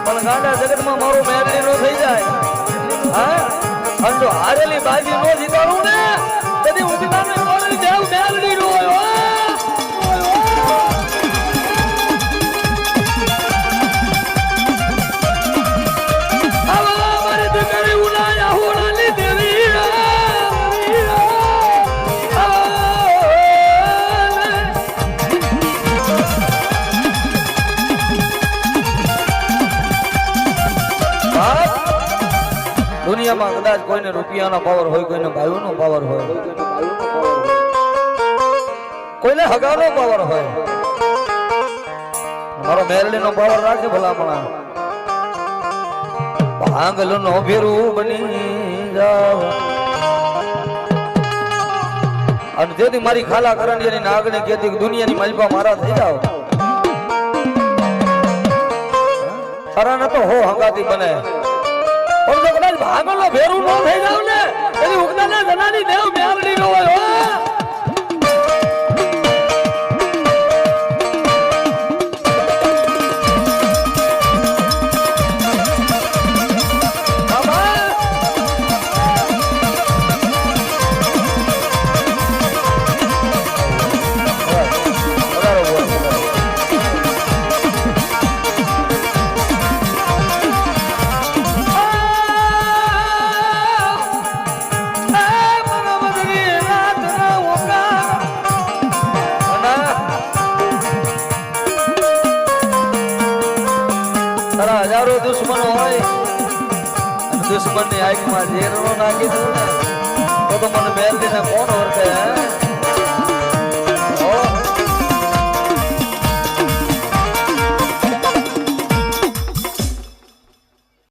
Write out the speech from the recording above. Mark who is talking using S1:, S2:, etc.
S1: પણ ગાંડા જગતમાં મારો મેલડી નો થઈ જાય હા અને જો હારેલી બાજી નો જીતાડું ને તેથી હું તમને બોલી દેવ મેલડી નો હોય દુનિયામાં કદાચ કોઈને રૂપિયાનો પાવર હોય કોઈને ભાઈઓનો પાવર હોય કોઈને હગાનો પાવર હોય મારો મેરડીનો પાવર રાખે ભલામણા ભાંગલનો ભેરું બની જાવ અને તેથી મારી ખાલા કરંડિયાની નાગને કહેતી કે દુનિયાની માલપા મારા થઈ જાવ સારા તો હો હંગાતી બને પણ જો કદાચ ભાગલો ભેરું ન થઈ જાવ ને એની ઉગદાના જનાની દેવ મેરડી નો હોય હજારો દુશ્મનો હોય દુશ્મન ની આંખમાં ઝેર નો નાખી દઉં ને તો મને મેલડીને કોણ ઓળખે